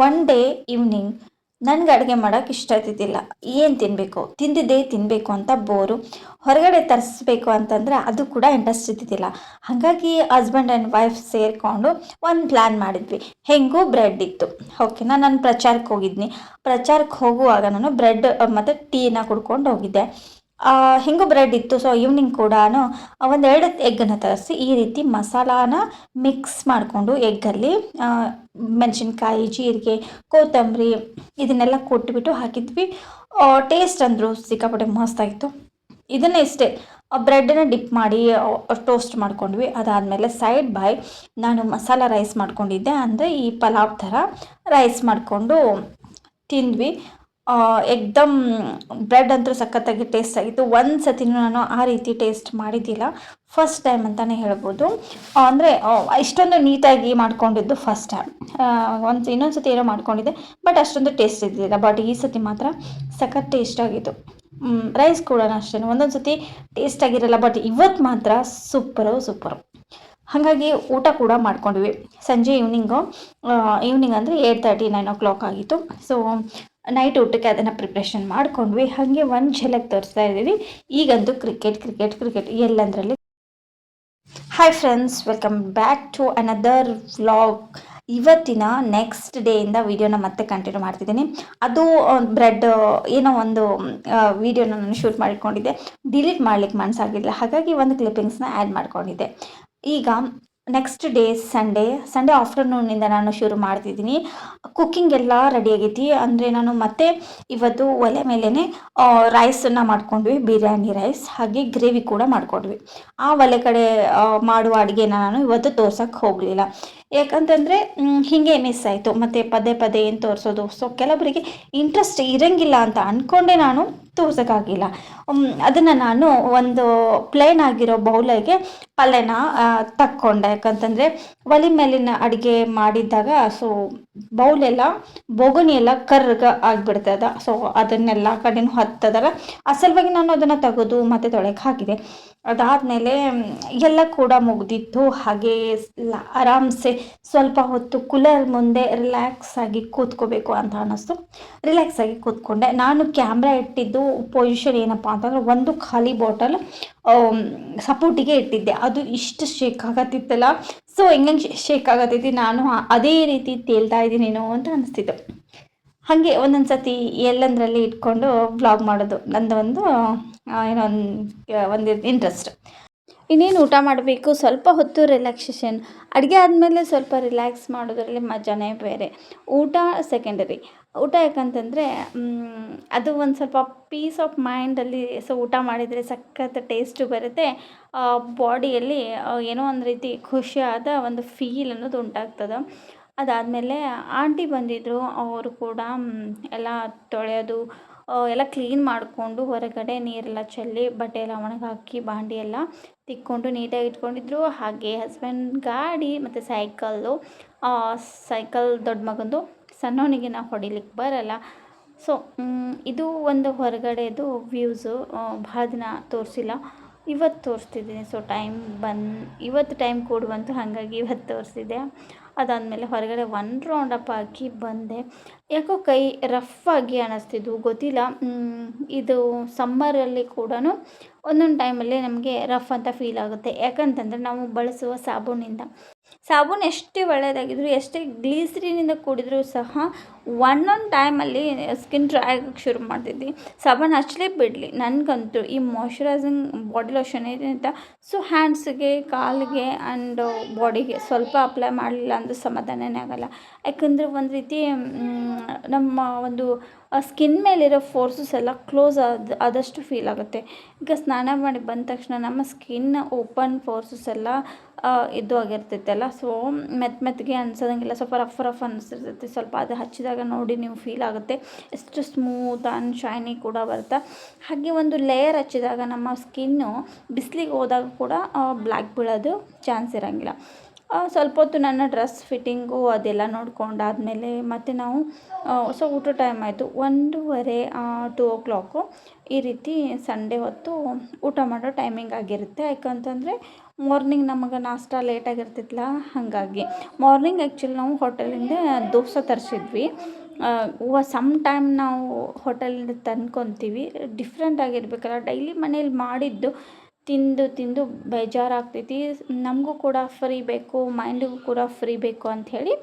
One day evening ನನಗೆ ಅಡುಗೆ ಮಾಡೋಕೆ ಇಷ್ಟ ಇದ್ದಿದ್ದಿಲ್ಲ. ಏನು ತಿನ್ನಬೇಕು ತಿಂದಿದ್ದೇ ತಿನ್ನಬೇಕು ಅಂತ ಬೋರು. ಹೊರಗಡೆ ತರಿಸ್ಬೇಕು ಅಂತಂದರೆ ಅದು ಕೂಡ ಇಂಟ್ರೆಸ್ಟ್ ಇದ್ದಿದ್ದಿಲ್ಲ. ಹಾಗಾಗಿ ಹಸ್ಬೆಂಡ್ ಆ್ಯಂಡ್ ವೈಫ್ ಸೇರಿಕೊಂಡು ಒಂದು ಪ್ಲ್ಯಾನ್ ಮಾಡಿದ್ವಿ. ಹೆಂಗೂ ಬ್ರೆಡ್ ಇತ್ತು. ಓಕೆನಾ, ನಾನು ಪ್ರಚಾರಕ್ಕೆ ಹೋಗಿದ್ನಿ. ಪ್ರಚಾರಕ್ಕೆ ಹೋಗುವಾಗ ನಾನು ಬ್ರೆಡ್ ಮತ್ತು ಟೀನ ಕುಡ್ಕೊಂಡು ಹೋಗಿದ್ದೆ. ಹೆಂಗೂ ಬ್ರೆಡ್ ಇತ್ತು. ಸೊ ಈವ್ನಿಂಗ್ ಕೂಡ ಒಂದೆರಡು ಎಗ್ಗನ್ನು ತರಿಸಿ ಈ ರೀತಿ ಮಸಾಲಾನ ಮಿಕ್ಸ್ ಮಾಡಿಕೊಂಡು ಎಗ್ಗಲ್ಲಿ ಮೆಣಸಿನ್ಕಾಯಿ, ಜೀರಿಗೆ, ಕೊತ್ತಂಬರಿ ಇದನ್ನೆಲ್ಲ ಕೊಟ್ಬಿಟ್ಟು ಹಾಕಿದ್ವಿ. ಟೇಸ್ಟ್ ಅಂದರು ಸಿಕ್ಕಾಪಟ್ಟೆ ಮಸ್ತಾಗಿತ್ತು. ಇದನ್ನೇ ಇಷ್ಟೇ ಬ್ರೆಡ್ನ ಡಿಪ್ ಮಾಡಿ ಟೋಸ್ಟ್ ಮಾಡ್ಕೊಂಡ್ವಿ. ಅದಾದಮೇಲೆ ಸೈಡ್ ಬೈ ನಾನು ಮಸಾಲ ರೈಸ್ ಮಾಡ್ಕೊಂಡಿದ್ದೆ. ಅಂದರೆ ಈ ಪಲಾವ್ ಥರ ರೈಸ್ ಮಾಡಿಕೊಂಡು ತಿಂದ್ವಿ. ಎಕ್ದಮ್ ಬ್ರೆಡ್ ಅಂತೂ ಸಖತ್ತಾಗಿ ಟೇಸ್ಟ್ ಆಗಿತ್ತು. ಒಂದು ಸತಿನೂ ನಾನು ಆ ರೀತಿ ಟೇಸ್ಟ್ ಮಾಡಿದ್ದಿಲ್ಲ. ಫಸ್ಟ್ ಟೈಮ್ ಅಂತಲೇ ಹೇಳ್ಬೋದು. ಅಂದರೆ ಇಷ್ಟೊಂದು ನೀಟಾಗಿ ಮಾಡ್ಕೊಂಡಿದ್ದು ಫಸ್ಟ್ ಟೈಮ್. ಇನ್ನೊಂದು ಸತಿ ಏನೋ ಮಾಡ್ಕೊಂಡಿದ್ದೆ, ಬಟ್ ಅಷ್ಟೊಂದು ಟೇಸ್ಟ್ ಇದ್ದಿಲ್ಲ. ಬಟ್ ಈ ಸತಿ ಮಾತ್ರ ಸಖತ್ ಟೇಸ್ಟ್ ಆಗಿತ್ತು. ರೈಸ್ ಕೂಡ ಅಷ್ಟೇ ಒಂದೊಂದು ಸತಿ ಟೇಸ್ಟ್ ಆಗಿರಲ್ಲ, ಬಟ್ ಇವತ್ತು ಮಾತ್ರ ಸೂಪರು. ಹಾಗಾಗಿ ಊಟ ಕೂಡ ಮಾಡ್ಕೊಂಡ್ವಿ. ಸಂಜೆ ಈವ್ನಿಂಗ್ ಅಂದರೆ 8:30 9 ಆಗಿತ್ತು. ಸೊ ನೈಟ್ ಊಟಕ್ಕೆ ಅದನ್ನು ಪ್ರಿಪ್ರೇಷನ್ ಮಾಡ್ಕೊಂಡ್ವಿ. ಹಾಗೆ ಒಂದು ಝಲಕ್ ತೋರಿಸ್ತಾ ಇದ್ದೀವಿ. ಈಗಂತೂ ಕ್ರಿಕೆಟ್ ಎಲ್ಲಂದ್ರಲ್ಲಿ. Hi friends, welcome back to another vlog. ಇವತ್ತಿನ ನೆಕ್ಸ್ಟ್ ಡೇಯಿಂದ ವಿಡಿಯೋನ ಮತ್ತೆ ಕಂಟಿನ್ಯೂ ಮಾಡ್ತಿದ್ದೀನಿ. ಅದು ಬ್ರೆಡ್ ಏನೋ ಒಂದು ವಿಡಿಯೋನ ನಾನು ಶೂಟ್ ಮಾಡಿಕೊಂಡಿದ್ದೆ. ಡಿಲೀಟ್ ಮಾಡ್ಲಿಕ್ಕೆ ಮನಸ್ಸಾಗಿಲ್ಲ, ಹಾಗಾಗಿ ಒಂದು ಕ್ಲಿಪ್ಪಿಂಗ್ಸ್ನ ಆ್ಯಡ್ ಮಾಡ್ಕೊಂಡಿದ್ದೆ. ಈಗ ನೆಕ್ಸ್ಟ್ ಡೇ ಸಂಡೇ ಆಫ್ಟರ್ನೂನಿಂದ ನಾನು ಶುರು ಮಾಡ್ತಿದ್ದೀನಿ. ಕುಕ್ಕಿಂಗ್ ಎಲ್ಲ ರೆಡಿ ಆಗೈತಿ. ಅಂದರೆ ನಾನು ಮತ್ತೆ ಇವತ್ತು ಒಲೆ ಮೇಲೇ ರೈಸನ್ನು ಮಾಡ್ಕೊಂಡ್ವಿ, ಬಿರಿಯಾನಿ ರೈಸ್. ಹಾಗೆ ಗ್ರೇವಿ ಕೂಡ ಮಾಡ್ಕೊಂಡ್ವಿ. ಆ ಒಲೆ ಕಡೆ ಮಾಡುವ ಅಡುಗೆನ ನಾನು ಇವತ್ತು ತೋರ್ಸೋಕ್ಕೆ ಹೋಗಲಿಲ್ಲ. ಯಾಕಂತಂದರೆ ಹೀಗೆ ಮಿಸ್ ಆಯಿತು. ಮತ್ತು ಪದೇ ಏನು ತೋರಿಸೋದು. ಸೊ ಕೆಲವರಿಗೆ ಇಂಟ್ರೆಸ್ಟ್ ಇರೋಂಗಿಲ್ಲ ಅಂತ ಅಂದ್ಕೊಂಡೆ ನಾನು ತೋರ್ಸೋಕ್ಕಾಗಿಲ್ಲ. ಅದನ್ನು ನಾನು ಒಂದು ಪ್ಲೇನ್ ಆಗಿರೋ ಬೌಲಿಗೆ ಪಲ್ಯನ ತಕ್ಕೊಂಡೆ. ಯಾಕಂತಂದರೆ ಒಲೆ ಮೇಲಿನ ಅಡುಗೆ ಮಾಡಿದ್ದಾಗ ಸೊ ಬೌಲೆಲ್ಲ ಬೊಗಣಿ ಎಲ್ಲ ಕರ್ಗ ಆಗಿಬಿಡ್ತದ. ಸೊ ಅದನ್ನೆಲ್ಲ ಕಡೆನೂ ಹತ್ತದಲ್ಲ, ಆ ಸಲುವಾಗಿ ನಾನು ಅದನ್ನು ತೆಗೆದು ಮತ್ತೆ ತೊಳೆಗೆ ಹಾಕಿದೆ. ಅದಾದಮೇಲೆ ಎಲ್ಲ ಕೂಡ ಮುಗ್ದಿತ್ತು. ಹಾಗೆ ಆರಾಮ್ಸೆ ಸ್ವಲ್ಪ ಹೊತ್ತು ಕೂಲರ್ ಮುಂದೆ ರಿಲ್ಯಾಕ್ಸ್ ಆಗಿ ಕೂತ್ಕೋಬೇಕು ಅಂತ ಅನ್ನಿಸ್ತು. ರಿಲ್ಯಾಕ್ಸ್ ಆಗಿ ಕೂತ್ಕೊಂಡೆ. ನಾನು ಕ್ಯಾಮ್ರಾ ಇಟ್ಟಿದ್ದು ಪೊಸಿಷನ್ ಏನಪ್ಪ ಅಂತಂದ್ರೆ ಒಂದು ಖಾಲಿ ಬಾಟಲ್ ಸಪೋರ್ಟಿಗೆ ಇಟ್ಟಿದ್ದೆ. ಅದು ಇಷ್ಟು ಶೇಕ್ ಆಗತ್ತಿತ್ತಲ್ಲ. ಸೊ ಹೆಂಗೆ ಶೇಕ್ ಆಗತ್ತೈತಿ, ನಾನು ಅದೇ ರೀತಿ ತೇಲ್ತಾ ಇದ್ದೀನೇನೋ ಅಂತ ಅನಿಸ್ತಿತ್ತು. ಹಾಗೆ ಒಂದೊಂದು ಸತಿ ಎಲ್ಲಂದರಲ್ಲಿ ಇಟ್ಕೊಂಡು ವ್ಲಾಗ್ ಮಾಡೋದು ನಂದು ಒಂದು ಇಂಟ್ರೆಸ್ಟ್. ಇನ್ನೇನು ಊಟ ಮಾಡಬೇಕು, ಸ್ವಲ್ಪ ಹೊತ್ತು ರಿಲ್ಯಾಕ್ಸೇಷನ್. ಅಡುಗೆ ಆದಮೇಲೆ ಸ್ವಲ್ಪ ರಿಲ್ಯಾಕ್ಸ್ ಮಾಡೋದ್ರಲ್ಲಿ ಮಜಾನೇ ಬೇರೆ. ಊಟ ಸೆಕೆಂಡರಿ. ಊಟ ಯಾಕಂತಂದರೆ ಅದು ಒಂದು ಸ್ವಲ್ಪ ಪೀಸ್ ಆಫ್ ಮೈಂಡಲ್ಲಿ. ಸೊ ಊಟ ಮಾಡಿದರೆ ಸಖತ್ ಟೇಸ್ಟು ಬರುತ್ತೆ. ಬಾಡಿಯಲ್ಲಿ ಏನೋ ಒಂದು ರೀತಿ ಖುಷಿಯಾದ ಒಂದು ಫೀಲ್ ಅನ್ನೋದು ಉಂಟಾಗ್ತದೆ. ಅದಾದಮೇಲೆ ಆಂಟಿ ಬಂದಿದ್ದರು. ಅವರು ಕೂಡ ಎಲ್ಲ ತೊಳೆಯೋದು ಎಲ್ಲ ಕ್ಲೀನ್ ಮಾಡಿಕೊಂಡು ಹೊರಗಡೆ ನೀರೆಲ್ಲ ಚೆಲ್ಲಿ ಬಟ್ಟೆ ಎಲ್ಲ ಒಣಗಾಕಿ ಬಾಂಡಿ ಎಲ್ಲ ತಿಕ್ಕೊಂಡು ನೀಟಾಗಿ ಇಟ್ಕೊಂಡಿದ್ರು. ಹಾಗೆ ಹಸ್ಬೆಂಡ್ ಗಾಡಿ ಮತ್ತು ಸೈಕಲ್ ದೊಡ್ಡ ಮಗಂದು, ಸಣ್ಣವನಿಗೆ ನಾವು ಹೊಡಿಲಿಕ್ಕೆ ಬರಲ್ಲ. ಸೊ ಇದು ಒಂದು ಹೊರಗಡೆದು ವ್ಯೂಸು. ಭಾಳ ದಿನ ತೋರಿಸಿಲ್ಲ, ಇವತ್ತು ತೋರಿಸ್ತಿದ್ದೀನಿ. ಸೊ ಇವತ್ತು ಟೈಮ್ ಕೂಡ ಬಂತು, ಹಾಗಾಗಿ ಇವತ್ತು ತೋರಿಸಿದೆ. ಅದಾದಮೇಲೆ ಹೊರಗಡೆ ಒಂದು ರೌಂಡಪ್ ಹಾಕಿ ಬಂದೆ. ಯಾಕೋ ಕೈ ರಫ್ ಆಗಿ ಅನ್ನಿಸ್ತಿದ್ವು, ಗೊತ್ತಿಲ್ಲ. ಇದು ಸಮ್ಮರಲ್ಲಿ ಕೂಡ ಒಂದೊಂದು ಟೈಮಲ್ಲಿ ನಮಗೆ ರಫ್ ಅಂತ ಫೀಲ್ ಆಗುತ್ತೆ. ಯಾಕಂತಂದರೆ ನಾವು ಬಳಸುವ ಸಾಬೂನು ಎಷ್ಟೇ ಒಳ್ಳೆಯದಾಗಿದ್ರು, ಎಷ್ಟೇ ಗ್ಲೀಸರಿನಿಂದ ಕೂಡಿದ್ರೂ ಸಹ ಒಂದೊಂದು ಟೈಮಲ್ಲಿ ಸ್ಕಿನ್ ಡ್ರೈ ಆಗೋಕ್ಕೆ ಶುರು ಮಾಡ್ತಿದ್ವಿ. ಸಾಬೂನು ಹಚ್ಚಲೇ ಬಿಡಲಿ, ನನಗಂತೂ ಈ ಮಾಯ್ಶ್ಚರೈಸಿಂಗ್ ಬಾಡಿ ಲೋಷನ್ ಏನಿದೆ ಸೊ ಹ್ಯಾಂಡ್ಸಿಗೆ, ಕಾಲಿಗೆ ಆ್ಯಂಡ್ ಬಾಡಿಗೆ ಸ್ವಲ್ಪ ಅಪ್ಲೈ ಮಾಡಲಿಲ್ಲ ಅಂದರೆ ಸಮಾಧಾನನೇ ಆಗೋಲ್ಲ. ಯಾಕಂದರೆ ಒಂದು ರೀತಿ ನಮ್ಮ ಒಂದು ಸ್ಕಿನ್ ಮೇಲಿರೋ ಫೋರ್ಸಸ್ ಎಲ್ಲ ಕ್ಲೋಸ್ ಆದಷ್ಟು ಫೀಲ್ ಆಗುತ್ತೆ. ಈಗ ಸ್ನಾನ ಮಾಡಿ ಬಂದ ತಕ್ಷಣ ನಮ್ಮ ಸ್ಕಿನ್ ಓಪನ್ ಫೋರ್ಸಸ್ ಎಲ್ಲ ಇದು ಆಗಿರ್ತೈತಲ್ಲ. ಸೊ ಮೆತ್ತಗೆ ಅನ್ಸೋದಂಗಿಲ್ಲ, ಸ್ವಲ್ಪ ರಫ್ ಅನಿಸ್ತಿರ್ತೈತಿ. ಸ್ವಲ್ಪ ಅದು ಹಚ್ಚಿದಾಗ ನೋಡಿ ನೀವು ಫೀಲ್ ಆಗುತ್ತೆ ಎಷ್ಟು ಸ್ಮೂತ್ ಆ್ಯಂಡ್ ಶೈನಿ ಕೂಡ ಬರುತ್ತೆ. ಹಾಗೆ ಒಂದು ಲೇಯರ್ ಹಚ್ಚಿದಾಗ ನಮ್ಮ ಸ್ಕಿನ್ನು ಬಿಸಿಲಿಗೆ ಹೋದಾಗ ಕೂಡ ಬ್ಲ್ಯಾಕ್ ಬೀಳೋದು ಚಾನ್ಸ್ ಇರೋಂಗಿಲ್ಲ. ಸ್ವಲ್ಪ ಹೊತ್ತು ನನ್ನ ಡ್ರೆಸ್ ಫಿಟ್ಟಿಂಗು ಅದೆಲ್ಲ ನೋಡ್ಕೊಂಡಾದಮೇಲೆ ಮತ್ತು ನಾವು ಸೊ ಊಟ ಟೈಮ್ ಆಯಿತು 1:30 2 o'clock ಈ ರೀತಿ ಸಂಡೇ ಹೊತ್ತು ಊಟ ಮಾಡೋ ಟೈಮಿಂಗ್ ಆಗಿರುತ್ತೆ. ಯಾಕಂತಂದರೆ ಮಾರ್ನಿಂಗ್ ನಮಗೆ ನಾಷ್ಟ ಲೇಟಾಗಿರ್ತಿತ್ತಲ್ಲ, ಹಾಗಾಗಿ ಮಾರ್ನಿಂಗ್ ಆ್ಯಕ್ಚುಲಿ ನಾವು ಹೋಟೆಲಿಂದ ದೋಸೆ ತರಿಸಿದ್ವಿ. ಸಮ್ ಟೈಮ್ ನಾವು ಹೋಟೆಲಿಂದ ತಂದ್ಕೊತೀವಿ, ಡಿಫ್ರೆಂಟ್ ಆಗಿರ್ಬೇಕಲ್ಲ. ಡೈಲಿ ಮನೇಲಿ ಮಾಡಿದ್ದು ತಿಂದು ತಿಂದು ಬೇಜಾರಾಗ್ತೈತಿ. ನಮಗೂ ಕೂಡ ಫ್ರೀ ಬೇಕು, ಮೈಂಡಿಗೂ ಕೂಡ ಫ್ರೀ ಬೇಕು ಅಂಥೇಳಿ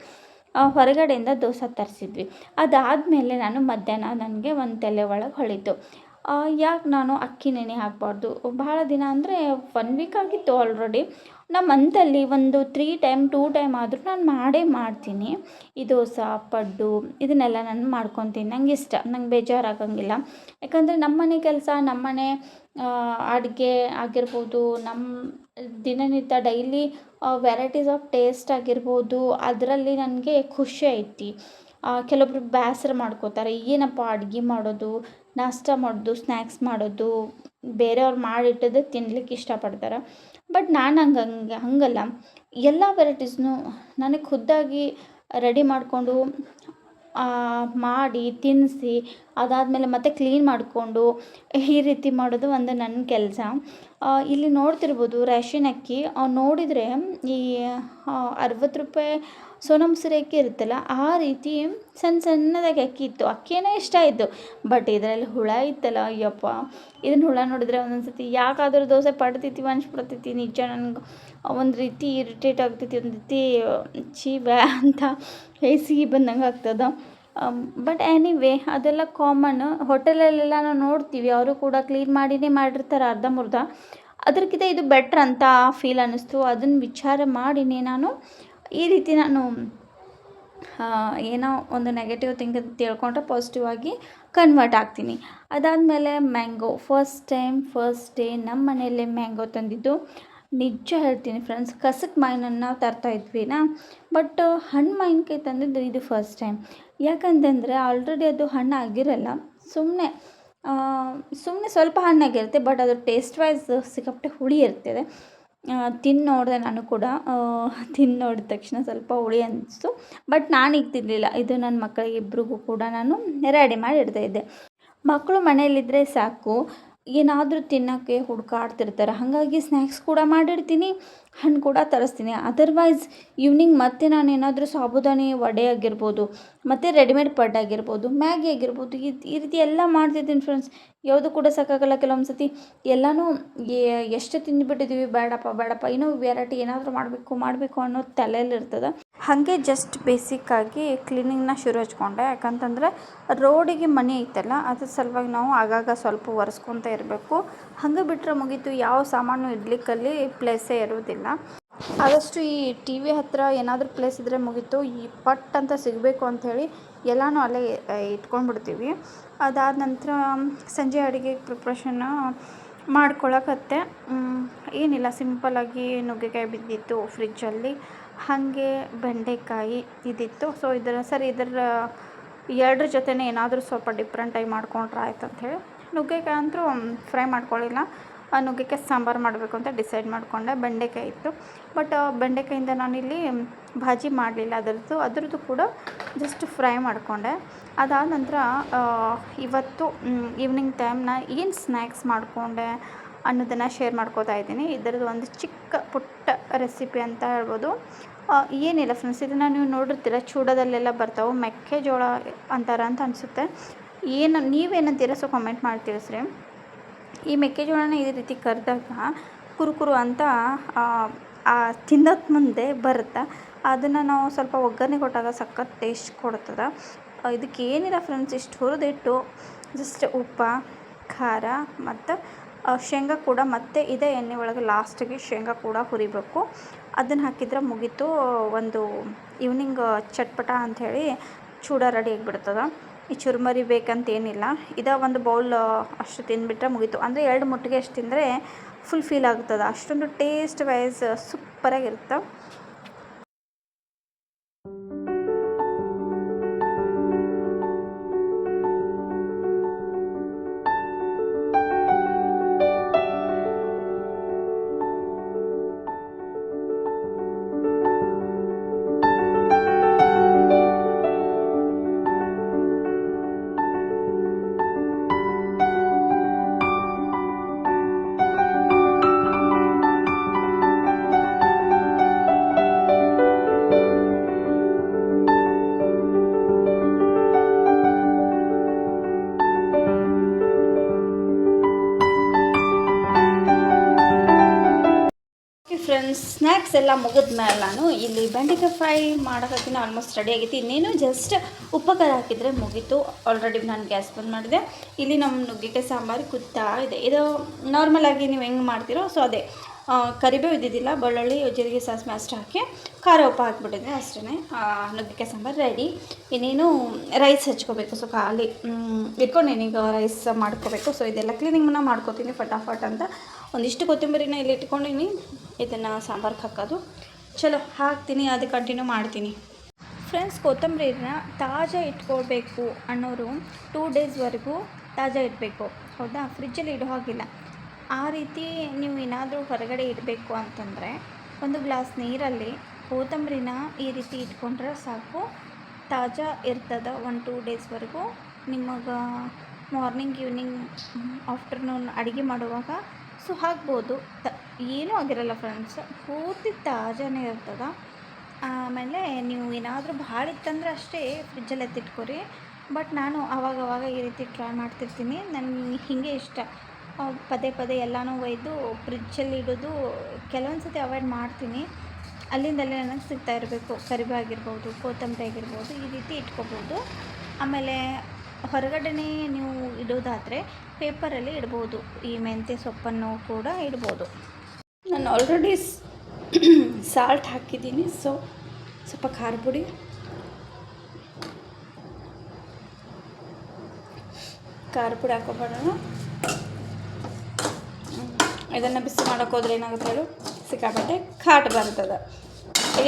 ಹೊರಗಡೆಯಿಂದ ದೋಸೆ ತರಿಸಿದ್ವಿ. ಅದಾದಮೇಲೆ ನಾನು ಮಧ್ಯಾಹ್ನ ನನಗೆ ಒಂದು ತಲೆ ಒಳಗೆ ಹೊಳೀತು, ಯಾಕೆ ನಾನು ಅಕ್ಕಿ ನೆನೆ ಹಾಕಬಾರ್ದು. ಬಹಳ ದಿನ ಅಂದರೆ 1 ವೀಕ್ ಆಗಿತ್ತು ಆಲ್ರೆಡಿ. ನಮ್ಮ ಮಂತಲ್ಲಿ ಒಂದು 3 ಟೈಮ್ 2 ಟೈಮ್ ಆದರೂ ನಾನು ಮಾಡೇ ಮಾಡ್ತೀನಿ ಈ ದೋಸೆ ಪಡ್ಡು. ಇದನ್ನೆಲ್ಲ ನಾನು ಮಾಡ್ಕೊತೀನಿ, ನಂಗೆ ಇಷ್ಟ, ನಂಗೆ ಬೇಜಾರಾಗಂಗಿಲ್ಲ. ಯಾಕಂದರೆ ನಮ್ಮನೆ ಕೆಲಸ, ನಮ್ಮನೆ ಅಡುಗೆ ಆಗಿರ್ಬೋದು, ನಮ್ಮ ದಿನನಿತ್ಯ ಡೈಲಿ ವೆರೈಟೀಸ್ ಆಫ್ ಟೇಸ್ಟ್ ಆಗಿರ್ಬೋದು, ಅದರಲ್ಲಿ ನನಗೆ ಖುಷಿ ಐತಿ. ಕೆಲವೊಬ್ರು ಬೇಸರ ಮಾಡ್ಕೋತಾರೆ, ಏನಪ್ಪ ಅಡುಗೆ ಮಾಡೋದು, ನಾಷ್ಟ ಮಾಡೋದು, ಸ್ನ್ಯಾಕ್ಸ್ ಮಾಡೋದು, ಬೇರೆಯವ್ರು ಮಾಡಿಟ್ಟದ್ದು ತಿನ್ಲಿಕ್ಕೆ ಇಷ್ಟಪಡ್ತಾರೆ. ಬಟ್ ನಾನು ಹಂಗಲ್ಲ. ಎಲ್ಲ ವೆರೈಟೀಸ್ನು ನನಗೆ ಖುದ್ದಾಗಿ ರೆಡಿ ಮಾಡಿಕೊಂಡು ಮಾಡಿ ತಿನ್ನಿಸಿ ಅದಾದಮೇಲೆ ಮತ್ತೆ ಕ್ಲೀನ್ ಮಾಡಿಕೊಂಡು ಈ ರೀತಿ ಮಾಡೋದು ಒಂದು ನನ್ನ ಕೆಲಸ. ಇಲ್ಲಿ ನೋಡ್ತಿರ್ಬೋದು ರೇಷನ್ ಅಕ್ಕಿ ನೋಡಿದರೆ ಈ 60 ರೂಪಾಯಿ ಸೋನಾ ಮಸೂರಿ ಅಕ್ಕಿ ಇರುತ್ತಲ್ಲ, ಆ ರೀತಿ ಸಣ್ಣದಾಗಿ ಅಕ್ಕಿ ಇತ್ತು. ಅಕ್ಕಿನೇ ಇಷ್ಟ ಆಯಿತು, ಬಟ್ ಇದರಲ್ಲಿ ಹುಳ ಇತ್ತಲ್ಲ, ಅಯ್ಯಪ್ಪ, ಇದನ್ನು ಹುಳ ನೋಡಿದ್ರೆ ಒಂದೊಂದು ಸತಿ ಯಾಕಾದರೂ ದೋಸೆ ಪಡ್ತೈತಿ ಅನ್ಸ್ಬಿಡ್ತೈತಿ. ನಿಜ ನನಗೆ ಒಂದು ರೀತಿ ಇರಿಟೇಟ್ ಆಗ್ತೈತಿ, ಒಂದು ರೀತಿ ಛೀ ಬ್ಯಾ ಅಂತ ಸಿಹಿ ಬಂದಂಗೆ ಆಗ್ತದೆ. ಬಟ್ ಎನಿವೇ ಅದೆಲ್ಲ ಕಾಮನ್. ಹೋಟೆಲಲ್ಲೆಲ್ಲ ನಾವು ನೋಡ್ತೀವಿ, ಅವರು ಕೂಡ ಕ್ಲೀನ್ ಮಾಡಿನೇ ಮಾಡಿರ್ತಾರೆ ಅರ್ಧಂಬರ್ಧ. ಅದಕ್ಕಿಂತ ಇದು ಬೆಟ್ರ್ ಅಂತ ಫೀಲ್ ಅನ್ನಿಸ್ತು. ಅದನ್ನು ವಿಚಾರ ಮಾಡಿನೇ ನಾನು ಈ ರೀತಿ ನಾನು ಏನೋ ಒಂದು ನೆಗೆಟಿವ್ ಥಿಂಕ್ ತಿಳ್ಕೊಂಡ್ರೆ ಪಾಸಿಟಿವ್ ಆಗಿ ಕನ್ವರ್ಟ್ ಆಗ್ತೀನಿ. ಅದಾದಮೇಲೆ ಮ್ಯಾಂಗೋ ಫಸ್ಟ್ ಡೇ ನಮ್ಮ ಮನೆಯಲ್ಲೇ ಮ್ಯಾಂಗೋ ತಂದಿದ್ದು. ನಿಜ ಹೇಳ್ತೀನಿ ಫ್ರೆಂಡ್ಸ್, ಕಸಕ್ಕೆ ಮಾವಿನನ್ನು ತರ್ತಾಯಿದ್ವಿನಾ, ಬಟ್ ಹಣ್ಣು ಮಾವಿನಕಾಯಿ ತಂದಿದ್ದು ಇದು ಫಸ್ಟ್ ಟೈಮ್. ಯಾಕಂತಂದರೆ ಆಲ್ರೆಡಿ ಅದು ಹಣ್ಣು ಆಗಿರಲ್ಲ, ಸುಮ್ಮನೆ ಸ್ವಲ್ಪ ಹಣ್ಣಾಗಿರುತ್ತೆ, ಬಟ್ ಅದು ಟೇಸ್ಟ್ ವೈಸ್ ಸಿಕ್ಕಾಪಟ್ಟೆ ಹುಳಿ ಇರ್ತದೆ. ತಿಂದು ನೋಡಿದೆ ನಾನು ಕೂಡ. ತಿಂದು ನೋಡಿದ ತಕ್ಷಣ ಸ್ವಲ್ಪ ಹುಳಿ ಅನ್ನಿಸ್ತು, ಬಟ್ ನಾನೀಗ ತಿನ್ನಲಿಲ್ಲ. ಇದು ನನ್ನ ಮಕ್ಕಳಿಗೆ ಇಬ್ಬರಿಗೂ ಕೂಡ ನಾನು ರೆಡಿ ಮಾಡಿ ಇಡ್ತಾಯಿದ್ದೆ. ಮಕ್ಕಳು ಮನೆಯಲ್ಲಿದ್ದರೆ ಸಾಕು, ಏನಾದರೂ ತಿನ್ನೋಕ್ಕೆ ಹುಡುಕಾಡ್ತಿರ್ತಾರೆ. ಹಾಗಾಗಿ ಸ್ನ್ಯಾಕ್ಸ್ ಕೂಡ ಮಾಡಿಡ್ತೀನಿ, ಹಣ್ಣು ಕೂಡ ತರಿಸ್ತೀನಿ. ಅದರ್ವೈಸ್ ಈವ್ನಿಂಗ್ ಮತ್ತೆ ನಾನು ಏನಾದರೂ ಸಾಬುದಾನಿ ವಡೆ ಆಗಿರ್ಬೋದು, ಮತ್ತು ರೆಡಿಮೇಡ್ ಪಡ್ಡು ಆಗಿರ್ಬೋದು, ಮ್ಯಾಗಿ ಆಗಿರ್ಬೋದು, ಈ ರೀತಿ ಎಲ್ಲ ಮಾಡ್ತಿರ್ತೀನಿ ಫ್ರೆಂಡ್ಸ್. ಯಾವುದು ಕೂಡ ಸಾಕಾಗಲ್ಲ. ಕೆಲವೊಂದು ಸತಿ ಎಲ್ಲನೂ ಎಷ್ಟು ತಿಂದುಬಿಟ್ಟಿದ್ದೀವಿ, ಬೇಡಪ್ಪ ಇನ್ನೂ ವೆರೈಟಿ ಏನಾದರೂ ಮಾಡಬೇಕು ಅನ್ನೋ ತಲೆಯಲ್ಲಿರ್ತದೆ. ಹಾಗೆ ಜಸ್ಟ್ ಬೇಸಿಕ್ಕಾಗಿ ಕ್ಲೀನಿಂಗ್ನ ಶುರು ಹಚ್ಕೊಂಡೆ. ಯಾಕಂತಂದರೆ ರೋಡಿಗೆ ಮನೆ ಐತಲ್ಲ, ಅದ್ರ ಸಲುವಾಗಿ ನಾವು ಆಗಾಗ ಸ್ವಲ್ಪ ಒರೆಸ್ಕೊತ ಇರಬೇಕು. ಹಾಗೆ ಬಿಟ್ಟರೆ ಮುಗೀತು, ಯಾವ ಸಾಮಾನು ಇಡ್ಲಿಕ್ಕಲ್ಲಿ ಪ್ಲೇಸೇ ಇರೋದಿಲ್ಲ. ಆದಷ್ಟು ಈ ಟಿ ವಿ ಹತ್ತಿರ ಏನಾದರೂ ಪ್ಲೇಸ್ ಇದ್ದರೆ ಮುಗೀತು, ಈ ಪಟ್ ಅಂತ ಸಿಗಬೇಕು ಅಂಥೇಳಿ ಎಲ್ಲನೂ ಅಲ್ಲೇ ಇಟ್ಕೊಂಡ್ಬಿಡ್ತೀವಿ. ಅದಾದ ನಂತರ ಸಂಜೆ ಅಡುಗೆ ಪ್ರಿಪ್ರೇಷನ್ನ ಮಾಡ್ಕೊಳಕತ್ತೆ. ಏನಿಲ್ಲ, ಸಿಂಪಲ್ಲಾಗಿ ನುಗ್ಗೆಕಾಯಿ ಬಿದ್ದಿತ್ತು ಫ್ರಿಜ್ಜಲ್ಲಿ, ಹಾಗೆ ಬೆಂಡೆಕಾಯಿ ಇದಿತ್ತು. ಸೊ ಇದರ ಎರಡರ ಜೊತೆನೇ ಏನಾದರೂ ಸ್ವಲ್ಪ ಡಿಫ್ರೆಂಟಾಗಿ ಮಾಡ್ಕೊಂಡ್ರೆ ಆಯ್ತು ಅಂಥೇಳಿ ನುಗ್ಗೆಕಾಯಿ ಅಂತೂ ಫ್ರೈ ಮಾಡ್ಕೊಳ್ಳಿಲ್ಲ, ನುಗ್ಗೆಕಾಯಿ ಸಾಂಬಾರು ಮಾಡಬೇಕು ಅಂತ ಡಿಸೈಡ್ ಮಾಡಿಕೊಂಡೆ. ಬೆಂಡೆಕಾಯಿ ಇತ್ತು, ಬಟ್ ಬೆಂಡೆಕಾಯಿಂದ ನಾನಿಲ್ಲಿ ಭಾಜಿ ಮಾಡಲಿಲ್ಲ. ಅದರದ್ದು ಕೂಡ ಜಸ್ಟ್ ಫ್ರೈ ಮಾಡಿಕೊಂಡೆ. ಅದಾದ ನಂತರ ಇವತ್ತು ಈವ್ನಿಂಗ್ ಟೈಮ್ನ ಏನು ಸ್ನ್ಯಾಕ್ಸ್ ಮಾಡಿಕೊಂಡೆ ಅನ್ನೋದನ್ನು ಶೇರ್ ಮಾಡ್ಕೋತಾ ಇದ್ದೀನಿ. ಇದರದ್ದು ಒಂದು ಚಿಕ್ಕ ಪುಟ್ಟ ರೆಸಿಪಿ ಅಂತ ಹೇಳ್ಬೋದು. ಏನಿಲ್ಲ ಫ್ರೆಂಡ್ಸ್, ಇದನ್ನು ನೀವು ನೋಡಿರ್ತೀರ, ಚೂಡದಲ್ಲೆಲ್ಲ ಬರ್ತಾವೆ, ಮೆಕ್ಕೆಜೋಳ ಅಂತಾರೆ ಅಂತ ಅನಿಸುತ್ತೆ. ನೀವೇನಂತೀರ? ಸೊ ಕಮೆಂಟ್ ಮಾಡಿ ತಿಳಿಸ್ರಿ. ಈ ಮೆಕ್ಕೆಜೋಳನ ಈ ರೀತಿ ಕರೆದಾಗ ಕುರುಕುರು ಅಂತ ತಿನ್ನೋಕ್ಕೆ ಮುಂದೆ ಬರುತ್ತೆ. ಅದನ್ನು ನಾವು ಸ್ವಲ್ಪ ಒಗ್ಗರಣೆ ಕೊಟ್ಟಾಗ ಸಖತ್ ಟೇಸ್ಟ್ ಕೊಡ್ತದೆ. ಇದಕ್ಕೆ ಏನಿಲ್ಲ ಫ್ರೆಂಡ್ಸ್, ಇಷ್ಟು ಹುರಿದಿಟ್ಟು ಜಸ್ಟ್ ಉಪ್ಪು, ಖಾರ ಮತ್ತು ಶೇಂಗಾ ಕೂಡ ಮತ್ತು ಇದೇ ಎಣ್ಣೆ ಒಳಗೆ ಲಾಸ್ಟಿಗೆ ಶೇಂಗಾ ಕೂಡ ಹುರಿಬೇಕು. ಅದನ್ನು ಹಾಕಿದ್ರೆ ಮುಗೀತು, ಒಂದು ಈವ್ನಿಂಗ್ ಚಟ್ಪಟ ಅಂಥೇಳಿ ಚೂಡ ರೆಡಿ ಆಗಿಬಿಡ್ತದೆ. ಈ ಚುರುಮರಿ ಬೇಕಂತೇನಿಲ್ಲ, ಇದೇ ಒಂದು ಬೌಲ್ ಅಷ್ಟು ತಿಂದುಬಿಟ್ರೆ ಮುಗೀತು. ಅಂದರೆ 2 ಮುಟ್ಟಿಗೆ ಅಷ್ಟು ತಿಂದರೆ ಫುಲ್ ಫೀಲ್ ಆಗ್ತದೆ. ಅಷ್ಟೊಂದು ಟೇಸ್ಟ್ ವೈಸ್ ಸೂಪರಾಗಿರುತ್ತೆ. ಫ್ರೆಂಡ್ಸ್, ಸ್ನ್ಯಾಕ್ಸ್ ಎಲ್ಲ ಮುಗಿದ್ಮೇಲೆ ನಾನು ಇಲ್ಲಿ ಬೆಂಡೆಕಾಯಿ ಫ್ರೈ ಮಾಡೋಕತ್ತಿನ ಆಲ್ಮೋಸ್ಟ್ ರೆಡಿ ಆಗೈತಿ. ಇನ್ನೇನು ಜಸ್ಟ್ ಉಪ್ಪು ಖಾರ ಹಾಕಿದರೆ ಮುಗೀತು. ಆಲ್ರೆಡಿ ನಾನು ಗ್ಯಾಸ್ ಬಂದ್ ಮಾಡಿದೆ. ಇಲ್ಲಿ ನಮ್ಮ ನುಗ್ಗೆಕಾಯಿ ಸಾಂಬಾರು ಕುದ್ತಾ ಇದೆ. ಇದು ನಾರ್ಮಲಾಗಿ ನೀವು ಹೆಂಗೆ ಮಾಡ್ತೀರೋ ಸೊ ಅದೇ, ಕರಿಬೇವು ಇದ್ದಿದ್ದಿಲ್ಲ, ಬೆಳ್ಳುಳ್ಳಿ, ಜೀರಿಗೆ, ಸಾಸಿವೆ ಅಷ್ಟು ಹಾಕಿ ಖಾರ ಉಪ್ಪು ಹಾಕಿಬಿಟ್ಟಿದ್ದೆ ಅಷ್ಟೇ. ನುಗ್ಗೆಕಾಯಿ ಸಾಂಬಾರು ರೆಡಿ. ಇನ್ನೇನು ರೈಸ್ ಹಚ್ಕೋಬೇಕು. ಸೊ ಖಾಲಿ ಇಟ್ಕೊಂಡೇನೀಗ ರೈಸ್ ಮಾಡ್ಕೋಬೇಕು. ಸೊ ಇದೆಲ್ಲ ಕ್ಲೀನಿಂಗ್ನ ಮಾಡ್ಕೋತೀನಿ ಫಟಾಫಟ್ ಅಂತ. ಒಂದಿಷ್ಟು ಕೊತ್ತಂಬರಿನ ಇಲ್ಲಿ ಇಟ್ಕೊಂಡೀನಿ, ಇದನ್ನು ಸಾಂಬಾರ್ಗೆ ಹಾಕೋದು. ಚಲೋ ಹಾಕ್ತೀನಿ, ಅದು ಕಂಟಿನ್ಯೂ ಮಾಡ್ತೀನಿ. ಫ್ರೆಂಡ್ಸ್, ಕೊತ್ತಂಬರಿನ ತಾಜಾ ಇಟ್ಕೊಳ್ಬೇಕು ಅನ್ನೋರು 2 ಡೇಸ್ವರೆಗೂ ತಾಜಾ ಇಡಬೇಕು. ಹೌದಾ, ಫ್ರಿಜ್ಜಲ್ಲಿ ಇಡೋ ಹಾಗಿಲ್ಲ. ಆ ರೀತಿ ನೀವು ಏನಾದರೂ ಹೊರಗಡೆ ಇಡಬೇಕು ಅಂತಂದರೆ ಒಂದು ಗ್ಲಾಸ್ ನೀರಲ್ಲಿ ಕೊತ್ತಂಬರಿನ ಈ ರೀತಿ ಇಟ್ಕೊಂಡ್ರೆ ಸಾಕು, ತಾಜಾ ಇರ್ತದೆ 1-2 ಡೇಸ್ವರೆಗೂ. ನಿಮಗೆ ಮಾರ್ನಿಂಗ್, ಈವ್ನಿಂಗ್, ಆಫ್ಟರ್ನೂನ್ ಅಡುಗೆ ಮಾಡುವಾಗ ಸೊ ಹಾಕ್ಬೋದು. ಏನೂ ಆಗಿರಲ್ಲ ಫ್ರೆಂಡ್ಸ್, ಪೂರ್ತಿ ತಾಜಾನೇ ಇರ್ತದೆ. ಆಮೇಲೆ ನೀವು ಏನಾದರೂ ಭಾಳ ಇತ್ತಂದ್ರೆ ಅಷ್ಟೇ ಫ್ರಿಜ್ಜಲ್ಲಿ ಎತ್ತಿಟ್ಕೊರಿ. ಬಟ್ ನಾನು ಆವಾಗವಾಗ ಈ ರೀತಿ ಟ್ರೈ ಮಾಡ್ತಿರ್ತೀನಿ. ನನಗೆ ಹೀಗೆ ಇಷ್ಟ. ಪದೇ ಪದೇ ಎಲ್ಲನೂ ಒಯ್ದು ಫ್ರಿಜ್ಜಲ್ಲಿ ಇಡೋದು ಕೆಲವೊಂದು ಸತಿ ಅವಾಯ್ಡ್ ಮಾಡ್ತೀನಿ. ಅಲ್ಲಿಂದಲ್ಲೇ ನನಗೆ ಸಿಗ್ತಾ ಇರಬೇಕು. ಕರಿಬೇವು ಆಗಿರ್ಬೋದು, ಕೊತ್ತಂಬರಿ ಆಗಿರ್ಬೋದು, ಈ ರೀತಿ ಇಟ್ಕೋಬೋದು. ಆಮೇಲೆ ಹೊರಗಡೆನೇ ನೀವು ಇಡೋದಾದರೆ ಪೇಪರಲ್ಲಿ ಇಡ್ಬೋದು. ಈ ಮೆಂತ್ಯ ಸೊಪ್ಪನ್ನು ಕೂಡ ಇಡ್ಬೋದು. ನಾನು ಆಲ್ರೆಡಿ ಸಾಲ್ಟ್ ಹಾಕಿದ್ದೀನಿ. ಸೊ ಸ್ವಲ್ಪ ಖಾರ ಪುಡಿ, ಹಾಕೋಬೇಡ. ಇದನ್ನು ಬಿಸಿ ಮಾಡೋಕೆ ಹೋದ್ರೆ ಏನಾಗುತ್ತೆ ಹೇಳು, ಸಿಕ್ಕಾಪಟ್ಟೆ ಖಾಟ್ ಬರ್ತದೆ.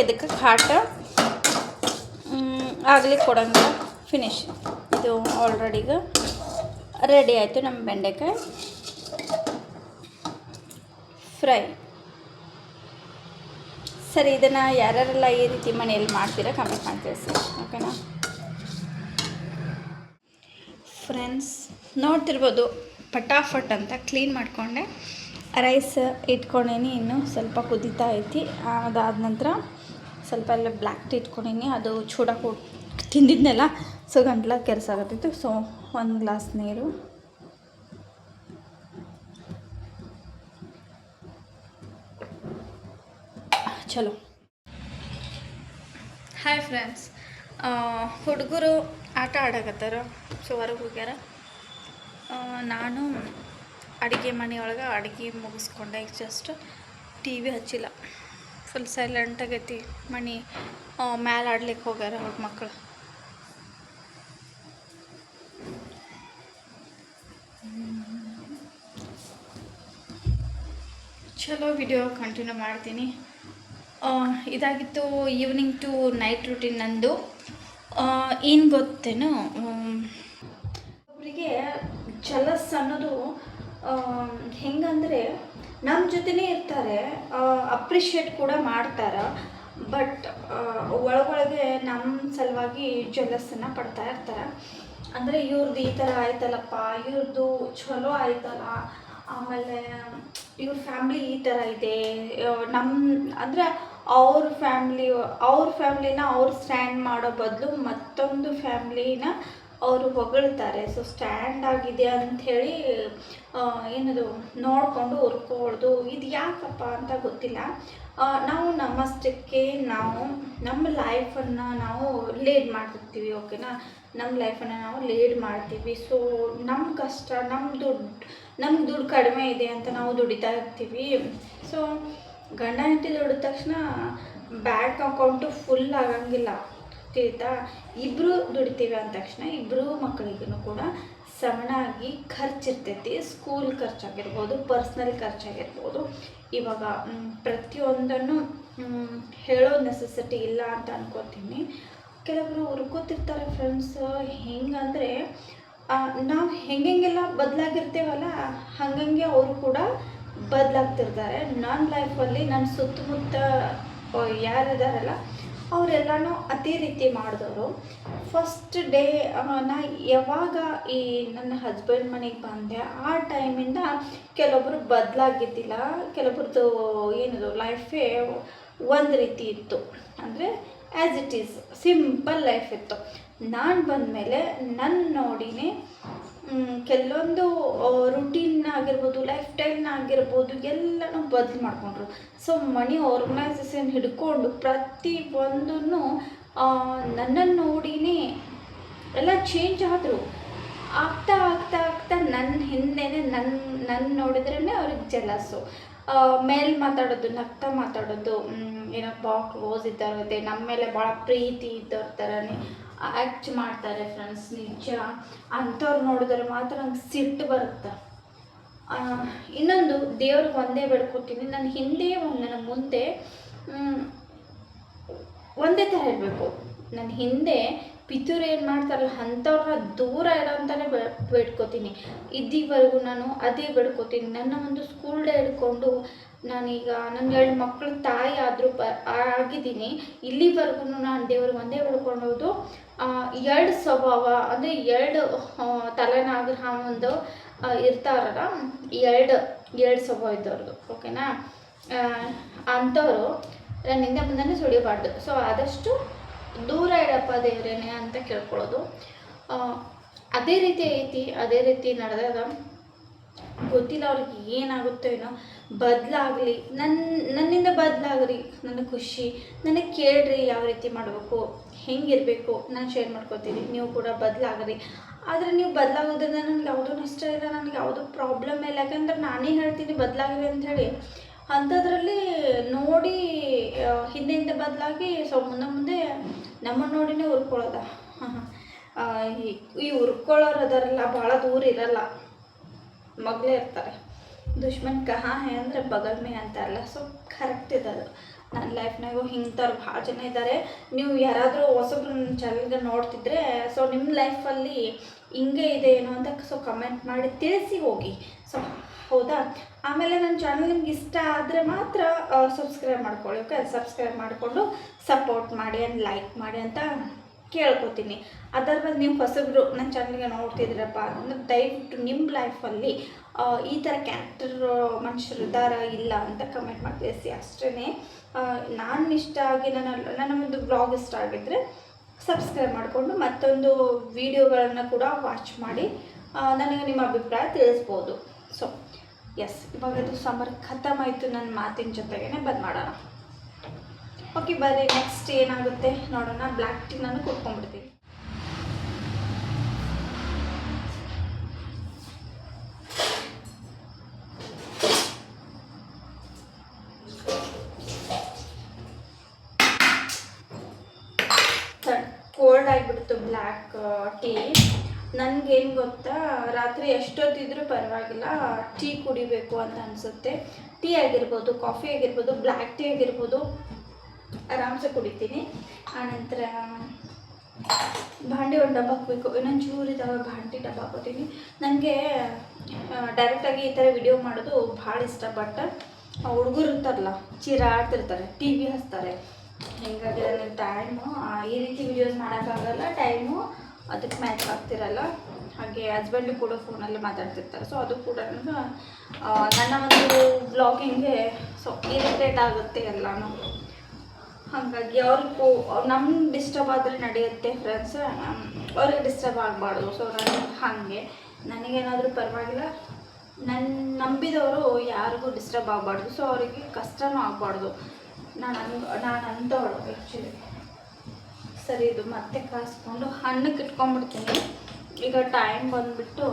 ಇದಕ್ಕೆ ಖಾಟ ಆಗ್ಲಿಕ್ಕೆ ಕೊಡೋಂಗಿಲ್ಲ. ಫಿನಿಶ್. ಇದು ಆಲ್ರೆಡಿ ಈಗ ರೆಡಿ ಆಯಿತು ನಮ್ಮ ಬೆಂಡೆಕಾಯಿ ಫ್ರೈ. ಸರಿ, ಇದನ್ನು ಯಾರ್ಯಾರೆಲ್ಲ ಈ ರೀತಿ ಮನೆಯಲ್ಲಿ ಮಾಡ್ತೀರಾ ಕಮೆಂಟ್ ಮಾಡಿ ತಿಳಿಸಿ, ಓಕೆನಾ ಫ್ರೆಂಡ್ಸ್? ನೋಡ್ತಿರ್ಬೋದು, ಫಟಾಫಟ್ ಅಂತ ಕ್ಲೀನ್ ಮಾಡಿಕೊಂಡೆ. ರೈಸ್ ಇಟ್ಕೊಂಡೀನಿ, ಇನ್ನೂ ಸ್ವಲ್ಪ ಕುದೀತಾ ಐತಿ. ಅದಾದ ನಂತರ ಸ್ವಲ್ಪ ಎಲ್ಲ ಬ್ಲ್ಯಾಕ್ ಟೀ ಇಟ್ಕೊಂಡೀನಿ. ಅದು ಚೂಡಾಗಿ ತಿಂದಿದ್ನೆಲ್ಲ, ಸೊ ಗಂಟ್ಲ ಕೆರೆಸಾಗತ್ತಿತ್ತು. ಸೊ 1 ಗ್ಲಾಸ್ ನೀರು, ಚಲೋ. ಹಾಯ್ ಫ್ರೆಂಡ್ಸ್, ಹುಡುಗರು ಆಟ ಆಡಕತ್ತಾರ. ಸೊ ಹೊರಗೆ ಹೋಗ್ಯಾರ. ನಾನು ಅಡುಗೆ ಮನೆಯೊಳಗೆ ಅಡುಗೆ ಮುಗಿಸ್ಕೊಂಡೆ. ಜಸ್ಟ್ ಟಿ ವಿ ಹಚ್ಚಿಲ್ಲ, ಫುಲ್ ಸೈಲೆಂಟ್ ಆಗೈತಿ ಮನೆ. ಮ್ಯಾಲೆ ಆಡ್ಲಿಕ್ಕೆ ಹೋಗ್ಯಾರ ಅವ್ರ ಮಕ್ಕಳು. ಚಲೋ, ವಿಡಿಯೋ ಕಂಟಿನ್ಯೂ ಮಾಡ್ತೀನಿ. ಇದಾಗಿತ್ತು ಈವ್ನಿಂಗ್ ಟು ನೈಟ್ ರೂಟೀನ್ ನಂದು. ಏನು ಗೊತ್ತೇನು, ಒಬ್ಬರಿಗೆ ಜಲಸ್ ಅನ್ನೋದು ಹೆಂಗಂದರೆ ನಮ್ಮ ಜೊತೆನೇ ಇರ್ತಾರೆ, ಅಪ್ರಿಷಿಯೇಟ್ ಕೂಡ ಮಾಡ್ತಾರೆ. ಬಟ್ ಒಳಗೊಳಗೆ ನಮ್ಮ ಸಲುವಾಗಿ ಜಲಸನ್ನು ಪಡ್ತಾ ಇರ್ತಾರೆ. ಅಂದರೆ ಇವ್ರದ್ದು ಈ ಥರ ಆಯ್ತಲ್ಲಪ್ಪ, ಇವ್ರದ್ದು ಚಲೋ ಆಯ್ತಲ್ಲ, ಆಮೇಲೆ ಇವ್ರ ಫ್ಯಾಮ್ಲಿ ಈ ಥರ ಇದೆ, ಅಂದರೆ ಅವ್ರ ಫ್ಯಾಮ್ಲಿನ ಅವ್ರು ಸ್ಟ್ಯಾಂಡ್ ಮಾಡೋ ಬದಲು ಮತ್ತೊಂದು ಫ್ಯಾಮ್ಲಿನ ಅವರು ಹೊಗಳ್ತಾರೆ. ಸೊ ಸ್ಟ್ಯಾಂಡ್ ಆಗಿದೆ ಅಂಥೇಳಿ ಏನದು ನೋಡಿಕೊಂಡು ಹುರ್ಕೊಳ್ಳೋದು, ಇದು ಯಾಕಪ್ಪ ಅಂತ ಗೊತ್ತಿಲ್ಲ. ನಾವು ನಮ್ಮಷ್ಟಕ್ಕೆ ನಾವು ನಮ್ಮ ಲೈಫನ್ನು ನಾವು ಲೀಡ್ ಮಾಡ್ತಿರ್ತೀವಿ, ಓಕೆನಾ? ನಮ್ಮ ಲೈಫನ್ನು ನಾವು ಲೀಡ್ ಮಾಡ್ತೀವಿ. ಸೊ ನಮ್ಮ ಕಷ್ಟ, ನಮ್ಗೆ ದುಡ್ಡು ಕಡಿಮೆ ಇದೆ ಅಂತ ನಾವು ದುಡಿತಾ ಇರ್ತೀವಿ. ಸೊ ಗಂಡ ಹೆಂಡತಿ ದುಡಿದ ತಕ್ಷಣ ಬ್ಯಾಂಕ್ ಅಕೌಂಟು ಫುಲ್ ಆಗಂಗಿಲ್ಲ, ತಿಳಿತಾ? ಇಬ್ಬರು ದುಡಿತೀವಿ ಅಂದ ತಕ್ಷಣ ಇಬ್ಬರು ಮಕ್ಕಳಿಗೂ ಕೂಡ ಸಮನಾಗಿ ಖರ್ಚಿರ್ತೈತಿ. School ಖರ್ಚಾಗಿರ್ಬೋದು, personal ಖರ್ಚಾಗಿರ್ಬೋದು. ಇವಾಗ ಪ್ರತಿಯೊಂದನ್ನು ಹೇಳೋ ನೆಸೆಸಿಟಿ ಇಲ್ಲ ಅಂತ ಅನ್ಕೋತೀನಿ. ಕೆಲವರು ಹುರ್ಕೋತಿರ್ತಾರೆ ಫ್ರೆಂಡ್ಸ್. ಹೆಂಗಂದರೆ ನಾವು ಹೆಂಗೆಲ್ಲ ಬದಲಾಗಿರ್ತೇವಲ್ಲ, ಹಾಗಂಗೆ ಅವರು ಕೂಡ ಬದಲಾಗ್ತಿರ್ತಾರೆ. ನನ್ನ ಲೈಫಲ್ಲಿ ನನ್ನ ಸುತ್ತಮುತ್ತ ಯಾರಿದಾರಲ್ಲ ಅವರೆಲ್ಲನೂ ಅದೇ ರೀತಿ ಮಾಡಿದವರು. ಫಸ್ಟ್ ಡೇ ನಾ ಯಾವಾಗ ಈ ನನ್ನ ಹಸ್ಬೆಂಡ್ ಮನೆಗೆ ಬಂದೆ ಆ ಟೈಮಿಂದ ಕೆಲವೊಬ್ಬರು ಬದಲಾಗಿದ್ದಿಲ್ಲ. ಕೆಲವೊಬ್ರದ್ದು ಏನದು ಲೈಫೇ ಒಂದು ರೀತಿ ಇತ್ತು, ಅಂದರೆ as it is simple life ಇತ್ತು. ನಾನು ಬಂದಮೇಲೆ ನನ್ನ ನೋಡಿನೇ ಕೆಲವೊಂದು ರುಟೀನ್ನ ಆಗಿರ್ಬೋದು, ಲೈಫ್ ಸ್ಟೈಲ್ನ ಆಗಿರ್ಬೋದು, ಎಲ್ಲನೂ ಬದಲು ಮಾಡಿಕೊಂಡ್ರು. ಸೊ ಮನಿ ಆರ್ಗನೈಸೇಷನ್ ಹಿಡ್ಕೊಂಡು ಪ್ರತಿಯೊಂದೂ ನನ್ನನ್ನು ನೋಡಿನೇ ಎಲ್ಲ ಚೇಂಜ್ ಆದರು. ಆಗ್ತಾ ಆಗ್ತಾ ಆಗ್ತಾ ನನ್ನ ಹಿಂದೆನೇ ನನ್ನ ನೋಡಿದ್ರೇ ಅವ್ರಿಗೆ ಜಲಸ್ಸು. ಮೇಲೆ ಮಾತಾಡೋದು, ನಗ್ತಾ ಮಾತಾಡೋದು, ಏನಪ್ಪ ಕ್ಲೋಸ್ ಇದ್ದಾರತ್ತೆ, ನಮ್ಮ ಮೇಲೆ ಭಾಳ ಪ್ರೀತಿ ಇದ್ದವ್ರ ಥರನೇ ಆ್ಯಕ್ಟ್ ಮಾಡ್ತಾರೆ ಫ್ರೆಂಡ್ಸ್. ನಿಜ ಅಂಥವ್ರು ನೋಡಿದ್ರೆ ಮಾತ್ರ ನಂಗೆ ಸಿಟ್ಟು ಬರುತ್ತೆ. ಇನ್ನೊಂದು ದೇವ್ರಿಗೆ ಒಂದೇ ಬೇಡ್ಕೊತೀನಿ, ನನ್ನ ಹಿಂದೆ ನನ್ನ ಮುಂದೆ ಒಂದೇ ಥರ ಇರಬೇಕು. ನನ್ನ ಹಿಂದೆ ಪಿತೂರು ಏನು ಮಾಡ್ತಾರಲ್ಲ ಅಂಥವ್ರನ್ನ ದೂರ ಇರೋ ಅಂತಲೇ ಬೇಡ್ಕೊತೀನಿ. ಇದ್ದೀವರೆಗೂ ನಾನು ಅದೇ ಬೇಡ್ಕೊತೀನಿ. ನನ್ನ ಒಂದು ಸ್ಕೂಲ್ ಡೇ ಹಿಡ್ಕೊಂಡು ನಾನೀಗ ನನ್ನ 2 ಮಕ್ಕಳ ತಾಯಿ ಆದರೂ ಆಗಿದ್ದೀನಿ. ಇಲ್ಲಿವರೆಗೂ ನಾನು ದೇವ್ರಿಗೆ ಒಂದೇ ಬೇಡ್ಕೊಳ್ಳೋದು, 2 ಸ್ವಭಾವ ಅಂದರೆ 2 ತಲೆನಾಗರ ಒಂದು ಇರ್ತಾರಲ್ಲ, 2 ಸ್ವಭಾವ ಇದ್ದವ್ರದ್ದು. ಓಕೆನಾ? ಅಂಥವ್ರು ನನ್ನ ಹಿಂದೆ ಮುಂದೆ ಸುಳಿಬಾರ್ದು. ಸೊ ಆದಷ್ಟು ದೂರ ಇಡಪ್ಪ ದೇವ್ರೇನೆ ಅಂತ ಕೇಳ್ಕೊಳ್ಳೋದು. ಅದೇ ರೀತಿ ಐತಿ. ಅದೇ ರೀತಿ ನಡೆದಾಗ ಗೊತ್ತಿಲ್ಲ ಅವ್ರಿಗೆ ಏನಾಗುತ್ತೋ ಏನೋ, ಬದಲಾಗಲಿ, ನನ್ನಿಂದ ಬದಲಾಗ್ರಿ, ನನಗೆ ಖುಷಿ. ನನಗೆ ಕೇಳ್ರಿ ಯಾವ ರೀತಿ ಮಾಡಬೇಕು, ಹೆಂಗಿರಬೇಕು, ನಾನು ಶೇರ್ ಮಾಡ್ಕೊತೀನಿ. ನೀವು ಕೂಡ ಬದಲಾಗ್ರಿ. ಆದರೆ ನೀವು ಬದಲಾಗೋದ್ರಿಂದ ನನಗೆ ಯಾವುದೂ ನಷ್ಟ ಇಲ್ಲ, ನನಗೆ ಯಾವುದೂ ಪ್ರಾಬ್ಲಮ್ ಇಲ್ಲ. ಯಾಕಂದ್ರೆ ನಾನೇ ಹೇಳ್ತೀನಿ ಬದಲಾಗ್ರಿ ಅಂಥೇಳಿ. ಅಂಥದ್ರಲ್ಲಿ ನೋಡಿ ಹಿಂದೆಯಿಂದ ಬದಲಾಗಿ ಸೊ ಮುಂದೆ ನಮ್ಮನ್ನು ನೋಡಿನೇ ಹುರ್ಕೊಳ್ಳೋದ. ಈ ಹುರ್ಕೊಳ್ಳೋರು ಅದರಲ್ಲ ಭಾಳ ದೂರ ಇರಲ್ಲ, ಮಗಳೇ ಇರ್ತಾರೆ. ದುಶ್ಮನ್ ಕಹಾ ಹೇ ಅಂದರೆ ಬಗಲ್ ಮೇ ಅಂತಾರಲ್ಲ. ಸೊ ಕರೆಕ್ಟ್ ಇದೆ ಅದು. ನನ್ನ ಲೈಫ್ನಾಗೂ ಹಿಂಥವ್ರು ಭಾಳ ಜನ ಇದ್ದಾರೆ. ನೀವು ಯಾರಾದರೂ ಹೊಸಬ್ರು ನನ್ನ ಚಾನಲ್ಗೆ ನೋಡ್ತಿದ್ರೆ ಸೊ ನಿಮ್ಮ ಲೈಫಲ್ಲಿ ಹಿಂಗೆ ಇದೆ ಏನೋ ಅಂತ ಸೊ ಕಮೆಂಟ್ ಮಾಡಿ ತಿಳಿಸಿ ಹೋಗಿ. ಸೊ ಹೌದಾ? ಆಮೇಲೆ ನನ್ನ ಚಾನಲ್ ನಿಮ್ಗೆ ಇಷ್ಟ ಆದರೆ ಮಾತ್ರ ಸಬ್ಸ್ಕ್ರೈಬ್ ಮಾಡ್ಕೊಳ್ಳಿ. ಓಕೆ? ಸಬ್ಸ್ಕ್ರೈಬ್ ಮಾಡಿಕೊಂಡು ಸಪೋರ್ಟ್ ಮಾಡಿ ಆ್ಯಂಡ್ ಲೈಕ್ ಮಾಡಿ ಅಂತ ಕೇಳ್ಕೊತೀನಿ. ಅದರ್ವೈಸ್ ನೀವು ಹೊಸಬ್ರು ನನ್ನ ಚಾನಲ್ಗೆ ನೋಡ್ತಿದ್ದೀರಪ್ಪ ಅಂದರೆ ದಯವಿಟ್ಟು ನಿಮ್ಮ ಲೈಫಲ್ಲಿ ಈ ಥರ ಕ್ಯಾರೆಕ್ಟರ್ ಮನುಷ್ಯರು ಇದ್ದಾರಾ ಇಲ್ಲ ಅಂತ ಕಮೆಂಟ್ ಮಾಡಿ ತಿಳಿಸಿ. ಅಷ್ಟೇ. ನಾನು ಇಷ್ಟ ಆಗಿ ನನ್ನ ಒಂದು ಬ್ಲಾಗ್ ಇಷ್ಟ ಆಗಿದ್ದರೆ ಸಬ್ಸ್ಕ್ರೈಬ್ ಮಾಡಿಕೊಂಡು ಮತ್ತೊಂದು ವಿಡಿಯೋಗಳನ್ನು ಕೂಡ ವಾಚ್ ಮಾಡಿ ನನಗೆ ನಿಮ್ಮ ಅಭಿಪ್ರಾಯ ತಿಳಿಸ್ಬೋದು. ಸೊ ಎಸ್, ಇವಾಗ ಅದು ಸಮರ್ ಖತಮ್ ಆಯಿತು. ನನ್ನ ಮಾತಿನ ಜೊತೆಗೇ ಬಂದ್ ಮಾಡೋಣ. ಓಕೆ, ಬರ್ರಿ ನೆಕ್ಸ್ಟ್ ಏನಾಗುತ್ತೆ ನೋಡೋಣ. ಬ್ಲ್ಯಾಕ್ ಟೀ ನಾನು ಕುಡ್ಕೊಂಡ್ಬಿಡ್ತೀನಿ. ಕೋಲ್ಡ್ ಆಗಿಬಿಡ್ತು ಬ್ಲ್ಯಾಕ್ ಟೀ. ನನಗೇನು ಗೊತ್ತಾ, ರಾತ್ರಿ ಎಷ್ಟೊತ್ತಿದ್ರೂ ಪರವಾಗಿಲ್ಲ ಟೀ ಕುಡಿಬೇಕು ಅಂತ ಅನಿಸುತ್ತೆ. ಟೀ ಆಗಿರ್ಬೋದು, ಕಾಫಿ ಆಗಿರ್ಬೋದು, ಬ್ಲ್ಯಾಕ್ ಟೀ ಆಗಿರ್ಬೋದು, ಆರಾಮ್ಸೆ ಕುಡಿತೀನಿ. ಆನಂತರ ಭಾಂಡೆ ಒಂದು ಡಬ್ಬ ಹಾಕಬೇಕು. ಇನ್ನೊಂದು ಚೂರಿದ್ದಾವೆ ಭಾಂಡೆ ಡಬ್ಬ ಹಾಕೋತೀನಿ. ನನಗೆ ಡೈರೆಕ್ಟಾಗಿ ಈ ಥರ ವಿಡಿಯೋ ಮಾಡೋದು ಭಾಳ ಇಷ್ಟ. ಬಟ್ ಹುಡುಗರು ಇರ್ತಾರಲ್ಲ, ಚೀರಾಡ್ತಿರ್ತಾರೆ, ಟಿ ವಿ ಹಚ್ತಾರೆ. ಹೀಗಾಗಿ ನನ್ನ ಟೈಮು ಈ ರೀತಿ ವಿಡಿಯೋಸ್ ಮಾಡೋಕ್ಕಾಗಲ್ಲ. ಟೈಮು ಅದಕ್ಕೆ ಮ್ಯಾಚ್ ಆಗ್ತಿರಲ್ಲ. ಹಾಗೆ ಹಸ್ಬೆಂಡು ಕೂಡ ಫೋನಲ್ಲಿ ಮಾತಾಡ್ತಿರ್ತಾರೆ. ಸೊ ಅದು ಕೂಡ ನನ್ನ ಒಂದು ವ್ಲಾಗಿಂಗ್ಗೆ ಸೊ ಇರಿಟೇಟ್ ಆಗುತ್ತೆ ಎಲ್ಲನೂ. ಹಾಗಾಗಿ ಅವ್ರಿಗೂ ನಮ್ಗೆ ಡಿಸ್ಟರ್ಬ್ ಆದರೆ ನಡೆಯುತ್ತೆ ಫ್ರೆಂಡ್ಸ್, ಅವ್ರಿಗೆ ಡಿಸ್ಟರ್ಬ್ ಆಗಬಾರ್ದು. ಸೊ ನಾನು ಹಾಗೆ ನನಗೇನಾದರೂ ಪರವಾಗಿಲ್ಲ, ನನ್ನ ನಂಬಿದವರು ಯಾರಿಗೂ ಡಿಸ್ಟರ್ಬ್ ಆಗಬಾರ್ದು. ಸೊ ಅವರಿಗೆ ಕಷ್ಟನೂ ಆಗಬಾರ್ದು. ನಾನು ಅಂಥವಳು ಆ್ಯಕ್ಚುಲಿ. ಸರಿ, ಇದು ಮತ್ತೆ ಕಾಯಿಸ್ಕೊಂಡು ಹಣ್ಣಕ್ಕೆ ಇಟ್ಕೊಂಡ್ಬಿಡ್ತೀನಿ. ಈಗ ಟೈಮ್ ಬಂದುಬಿಟ್ಟು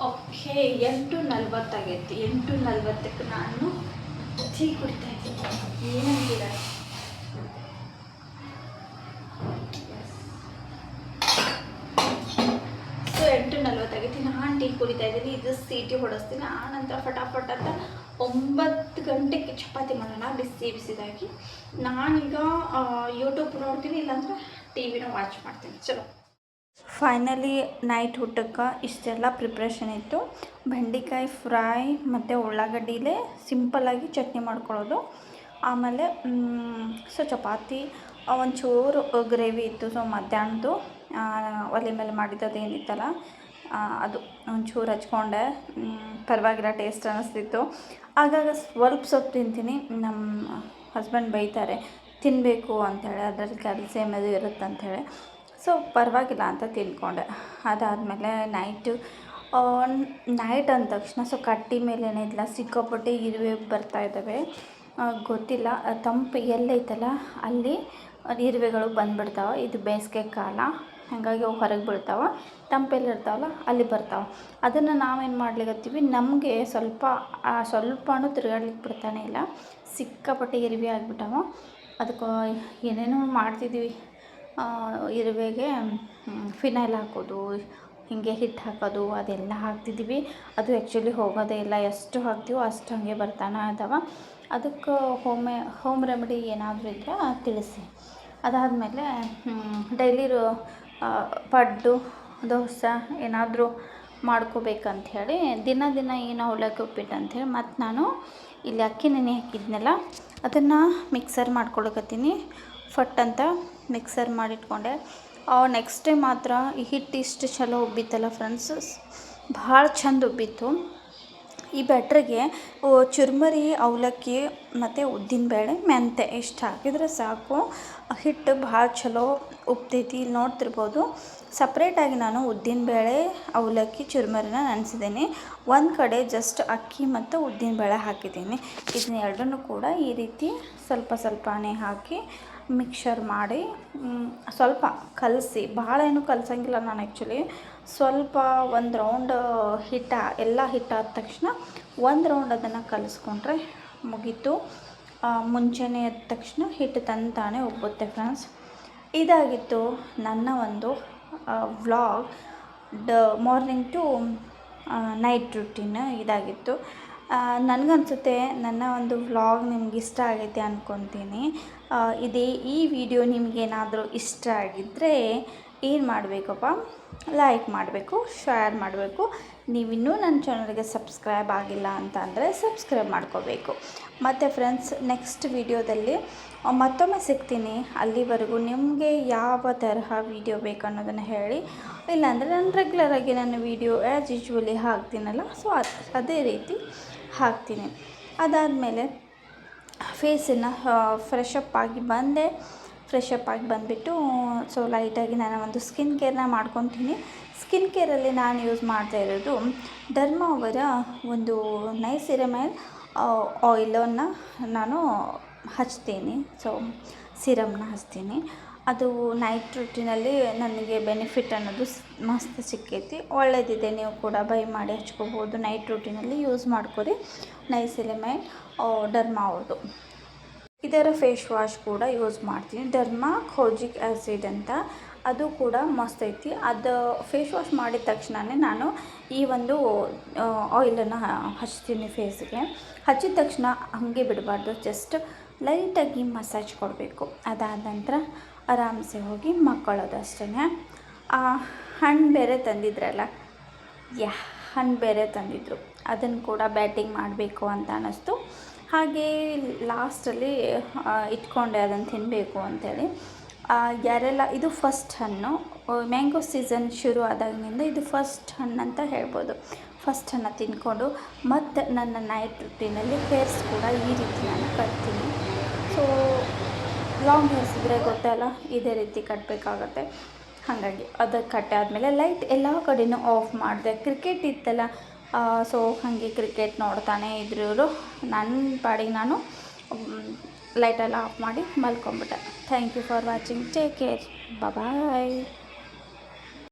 ಓಕೆ 8:40 ಆಗೈತಿ. 8:40ಕ್ಕೆ ನಾನು ಟೀ ಕುಡಿತಾ ಇದ್ದೀನಿ. ಏನಂತೀರ? ಸೊ 8:40 ಆಗೈತಿ. ನಾನು ಟೀ ಕುಡಿತಾ ಇದ್ದೀನಿ. ಇದು ಸೀಟಿ ಹೊಡೆಸ್ತೀನಿ. ಆ ನಂತರ ಫಟಾಫಟ್ ಅಂತ 9 ಗಂಟೆಗೆ ಚಪಾತಿ ಮಾಡೋಣ ಬಿಸಿ ಬಿಸಿದಾಗಿ. ನಾನೀಗ ಯೂಟ್ಯೂಬ್ ನೋಡ್ತೀನಿ, ಇಲ್ಲಾಂದರೆ ಟಿ ವಿನ ವಾಚ್ ಮಾಡ್ತೀನಿ. ಚಲೋ, ಫೈನಲಿ ನೈಟ್ ಊಟಕ್ಕೆ ಇಷ್ಟೆಲ್ಲ ಪ್ರಿಪ್ರೇಷನ್ ಇತ್ತು. ಬೆಂಡೆಕಾಯಿ ಫ್ರೈ ಮತ್ತು ಉಳ್ಳಾಗಡ್ಡಿಲೇ ಸಿಂಪಲ್ಲಾಗಿ ಚಟ್ನಿ ಮಾಡ್ಕೊಳ್ಳೋದು. ಆಮೇಲೆ ಸೊ ಚಪಾತಿ, ಒಂಚೂರು ಗ್ರೇವಿ ಇತ್ತು. ಸೊ ಮಧ್ಯಾಹ್ನದ್ದು ಒಲೆ ಮೇಲೆ ಮಾಡಿದ್ದದು ಏನಿತ್ತಲ್ಲ ಅದು ಒಂಚೂರು ಹಚ್ಕೊಂಡೆ. ಪರವಾಗಿಲ್ಲ, ಟೇಸ್ಟ್ ಅನ್ನಿಸ್ತಿತ್ತು. ಆಗಾಗ ಸ್ವಲ್ಪ ತಿಂತೀನಿ. ನಮ್ಮ ಹಸ್ಬೆಂಡ್ ಬೈತಾರೆ ತಿನ್ನಬೇಕು ಅಂಥೇಳಿ, ಅದರಲ್ಲಿ ಕ್ಯಾಲ್ಸಿಯಮ್ ಅದು ಇರುತ್ತೆ ಅಂಥೇಳಿ. ಸೊ ಪರವಾಗಿಲ್ಲ ಅಂತ ತಿಳ್ಕೊಂಡೆ. ಅದಾದಮೇಲೆ ನೈಟ್ ಅಂದ ತಕ್ಷಣ ಸೊ ಕಟ್ಟಿ ಮೇಲೆ ಏನಿಲ್ಲ ಸಿಕ್ಕಾಪಟ್ಟೆ ಇರುವೆ ಬರ್ತಾ ಇದ್ದಾವೆ. ಗೊತ್ತಿಲ್ಲ, ತಂಪು ಎಲ್ಲೈತಲ್ಲ ಅಲ್ಲಿ ಇರುವೆಗಳು ಬಂದುಬಿಡ್ತಾವೆ. ಇದು ಬೇಸಿಗೆ ಕಾಲ, ಹಾಗಾಗಿ ಅವು ಹೊರಗೆ ಬೀಳ್ತಾವೆ. ತಂಪೆಲ್ಲ ಇರ್ತಾವಲ್ಲ ಅಲ್ಲಿ ಬರ್ತಾವೆ. ಅದನ್ನು ನಾವೇನು ಮಾಡ್ಲಿಕತ್ತೀವಿ, ನಮಗೆ ಸ್ವಲ್ಪನೂ ತಿರುಗಾಡ್ಲಿಕ್ಕೆ ಬಿಡ್ತಾನೆ ಇಲ್ಲ. ಸಿಕ್ಕಾಪಟ್ಟೆ ಇರುವೆ ಆಗಿಬಿಟ್ಟಾವ. ಅದಕ್ಕೆ ಏನೇನೋ ಮಾಡ್ತಿದ್ವಿ. ಇರುವೆಗೆ ಫಿನೈಲ್ ಹಾಕೋದು, ಹೀಗೆ ಹಿಟ್ಟು ಹಾಕೋದು ಅದೆಲ್ಲ ಹಾಕ್ತಿದ್ವಿ. ಅದು ಆ್ಯಕ್ಚುಲಿ ಹೋಗೋದೇ ಇಲ್ಲ. ಎಷ್ಟು ಹಾಕ್ತೀವೋ ಅಷ್ಟು ಹಾಗೆ ಬರ್ತಾನೆ ಇದ್ದಾವೆ. ಅದಕ್ಕೆ ಹೋಮ್ ರೆಮಿಡಿ ಏನಾದರೂ ಇದ್ದರೆ ತಿಳಿಸಿ. ಅದಾದಮೇಲೆ ಡೈಲಿ ಪಡ್ಡು ದೋಸೆ ಏನಾದರೂ ಮಾಡ್ಕೋಬೇಕಂಥೇಳಿ ದಿನ ಏನು ಅವಲಕ್ಕಿ ಉಪ್ಪಿಟ್ಟು ಅಂಥೇಳಿ ಮತ್ತು ನಾನು ಇಲ್ಲಿ ಅಕ್ಕಿ ನೆನೆ ಹಾಕಿದ್ನಲ್ಲ ಅದನ್ನು ಮಿಕ್ಸರ್ ಮಾಡ್ಕೊಳಕತ್ತೀನಿ. ಫಟ್ ಅಂತ ಮಿಕ್ಸರ್ ಮಾಡಿಟ್ಕೊಂಡೆ. ನೆಕ್ಸ್ಟ್ ಟೈಮ್ ಮಾತ್ರ ಈ ಹಿಟ್ಟು ಇಷ್ಟು ಚಲೋ ಉಬ್ಬಿತ್ತಲ್ಲ ಫ್ರೆಂಡ್ಸ್, ಭಾಳ ಚಂದ ಉಬ್ಬಿತ್ತು. ಈ ಬ್ಯಾಟ್ರಿಗೆ ಚುರ್ಮರಿ, ಅವಲಕ್ಕಿ ಮತ್ತು ಉದ್ದಿನಬೇಳೆ, ಮೆಂತೆ ಇಷ್ಟು ಹಾಕಿದರೆ ಸಾಕು. ಹಿಟ್ಟು ಭಾಳ ಚಲೋ ಉಬ್ತೈತಿ. ಇಲ್ಲಿ ನೋಡ್ತಿರ್ಬೋದು, ಸಪ್ರೇಟಾಗಿ ನಾನು ಉದ್ದಿನಬೇಳೆ, ಅವಲಕ್ಕಿ, ಚುರ್ಮರಿನ ನೆನೆಸಿದ್ದೀನಿ. ಒಂದು ಕಡೆ ಜಸ್ಟ್ ಅಕ್ಕಿ ಮತ್ತು ಉದ್ದಿನಬೇಳೆ ಹಾಕಿದ್ದೀನಿ. ಇದನ್ನ ಎರಡನ್ನೂ ಕೂಡ ಈ ರೀತಿ ಸ್ವಲ್ಪನೇ ಹಾಕಿ ಮಿಕ್ಸರ್ ಮಾಡಿ ಸ್ವಲ್ಪ ಕಲಸಿ, ಭಾಳ ಏನು ಕಲಸಂಗಿಲ್ಲ ನಾನು ಆ್ಯಕ್ಚುಲಿ. ಸ್ವಲ್ಪ ಒಂದು ರೌಂಡ್ ಎಲ್ಲ ಹಿಟ್ಟಾದ ತಕ್ಷಣ ಒಂದು ರೌಂಡ್ ಅದನ್ನು ಕಲಿಸ್ಕೊಂಡ್ರೆ ಮುಗೀತು. ಮುಂಚೆನೇ ಎದ್ದ ತಕ್ಷಣ ಹಿಟ್ಟು ತಂತಾನೆ ಉಬ್ಬುತ್ತೆ ಫ್ರೆಂಡ್ಸ್. ಇದಾಗಿತ್ತು ನನ್ನ ಒಂದು vlog, morning to night routine ಇದಾಗಿತ್ತು. ನನಗನ್ಸುತ್ತೆ ನನ್ನ ಒಂದು ವ್ಲಾಗ್ ನಿಮ್ಗೆ ಇಷ್ಟ ಆಗೈತೆ ಅಂದ್ಕೊತೀನಿ. ಈ ವಿಡಿಯೋ ನಿಮಗೇನಾದರೂ ಇಷ್ಟ ಆಗಿದ್ದರೆ ಏನು ಮಾಡಬೇಕಪ್ಪ, ಲೈಕ್ ಮಾಡಬೇಕು, ಶೇರ್ ಮಾಡಬೇಕು. ನೀವಿನ್ನೂ ನನ್ನ ಚಾನಲ್ಗೆ ಸಬ್ಸ್ಕ್ರೈಬ್ ಆಗಿಲ್ಲ ಅಂತ ಅಂದರೆ ಸಬ್ಸ್ಕ್ರೈಬ್ ಮಾಡ್ಕೋಬೇಕು. ಮತ್ತು ಫ್ರೆಂಡ್ಸ್, ನೆಕ್ಸ್ಟ್ ವಿಡಿಯೋದಲ್ಲಿ ಮತ್ತೊಮ್ಮೆ ಸಿಗ್ತೀನಿ. ಅಲ್ಲಿವರೆಗೂ ನಿಮಗೆ ಯಾವ ತರಹ ವಿಡಿಯೋ ಬೇಕು ಅನ್ನೋದನ್ನು ಹೇಳಿ. ಇಲ್ಲಾಂದರೆ ನಾನು ರೆಗ್ಯುಲರಾಗಿ ನನ್ನ ವಿಡಿಯೋ ಆ್ಯಸ್ ಯೂಶ್ವಲಿ ಹಾಕ್ತೀನಲ್ಲ, ಸೊ ಅದೇ ರೀತಿ ಹಾಕ್ತೀನಿ. ಅದಾದಮೇಲೆ ಫೇಸನ್ನು ಫ್ರೆಶ್ ಅಪ್ ಆಗಿ ಬಂದುಬಿಟ್ಟು ಸೊ ಲೈಟಾಗಿ ನಾನು ಒಂದು ಸ್ಕಿನ್ ಕೇರ್ನ ಮಾಡ್ಕೊತೀನಿ. ಸ್ಕಿನ್ ಕೇರಲ್ಲಿ ನಾನು ಯೂಸ್ ಮಾಡ್ತಾ ಇರೋದು ಧರ್ಮಾ ಅವರ ಒಂದು ನೈಸಿರಮೈಲ್ ಆಯಿಲನ್ನು ನಾನು ಹಚ್ತೀನಿ. ಸೊ ಸಿರಮ್ನ ಹಚ್ತೀನಿ. ಅದು ನೈಟ್ ರುಟೀನಲ್ಲಿ ನನಗೆ ಬೆನಿಫಿಟ್ ಅನ್ನೋದು ಮಸ್ತ್ ಸಿಕ್ಕೈತಿ, ಒಳ್ಳೆಯದಿದೆ. ನೀವು ಕೂಡ ಬೈ ಮಾಡಿ ಹಚ್ಕೋಬೋದು. ನೈಟ್ ರುಟೀನಲ್ಲಿ ಯೂಸ್ ಮಾಡ್ಕೊರಿ. ನೈಸಿರಮೈಲ್ ಧರ್ಮಾ ಅವ್ರದ್ದು. ಇದರ ಫೇಸ್ ವಾಶ್ ಕೂಡ ಯೂಸ್ ಮಾಡ್ತೀನಿ, ಧರ್ಮಾ ಖೋಜಿಕ್ ಆ್ಯಸಿಡ್ ಅಂತ. ಅದು ಕೂಡ ಮಸ್ತ್ ಐತಿ. ಅದು ಫೇಸ್ ವಾಶ್ ಮಾಡಿದ ತಕ್ಷಣವೇ ನಾನು ಈ ಒಂದು ಆಯಿಲನ್ನು ಹಚ್ತೀನಿ ಫೇಸ್ಗೆ. ಹಚ್ಚಿದ ತಕ್ಷಣ ಹಾಗೆ ಬಿಡಬಾರ್ದು, ಜಸ್ಟ್ ಲೈಟಾಗಿ ಮಸಾಜ್ ಕೊಡಬೇಕು. ಅದಾದ ನಂತರ ಆರಾಮ್ಸೆ ಹೋಗಿ ಮಕ್ಕಳೋದು ಅಷ್ಟೇ. ಹಣ್ಣು ಬೇರೆ ತಂದಿದ್ರಲ್ಲ, ಹಣ್ಣು ಬೇರೆ ತಂದಿದ್ರು, ಅದನ್ನು ಕೂಡ ಬ್ಯಾಟಿಂಗ್ ಮಾಡಬೇಕು ಅಂತ ಅನ್ನಿಸ್ತು. ಹಾಗೇ ಲಾಸ್ಟಲ್ಲಿ ಇಟ್ಕೊಂಡೆ ಅದನ್ನು ತಿನ್ನಬೇಕು ಅಂಥೇಳಿ. ಯಾರೆಲ್ಲ ಇದು ಫಸ್ಟ್ ಹಣ್ಣು, ಮ್ಯಾಂಗೋ ಸೀಸನ್ ಶುರು ಆದಾಗಿನಿಂದ ಇದು ಫಸ್ಟ್ ಹಣ್ಣು ಅಂತ ಹೇಳ್ಬೋದು. ಫಸ್ಟ್ ಹಣ್ಣು ತಿಂದ್ಕೊಂಡು ಮತ್ತು ನನ್ನ ನೈಟ್ ರುಟೀನಲ್ಲಿ ಹೇರ್ಸ್ ಕೂಡ ಈ ರೀತಿ ನಾನು ಕಟ್ತೀನಿ. ಸೊ ಲಾಂಗ್ ಹೇರ್ಸ್ ಇದ್ದರೆ ಗೊತ್ತಲ್ಲ, ಇದೇ ರೀತಿ ಕಟ್ಟಬೇಕಾಗತ್ತೆ. ಹಾಗಾಗಿ ಅದಕ್ಕೆ ಕಟ್ಟೆ ಆದಮೇಲೆ ಲೈಟ್ ಎಲ್ಲ ಕಡೆಯೂ ಆಫ್ ಮಾಡಿದೆ. ಕ್ರಿಕೆಟ್ ಇತ್ತಲ್ಲ, ಸೊ ಹಾಗೆ ಕ್ರಿಕೆಟ್ ನೋಡ್ತಾನೆ ಇದ್ರು ಇವರು. ನನ್ನ ಪಾಡಿಗೆ ನಾನು ಲೈಟೆಲ್ಲ ಆಫ್ ಮಾಡಿ ಮಲ್ಕೊಂಬಿಟ್ಟೆ. Thank you for watching. Take care. Bye.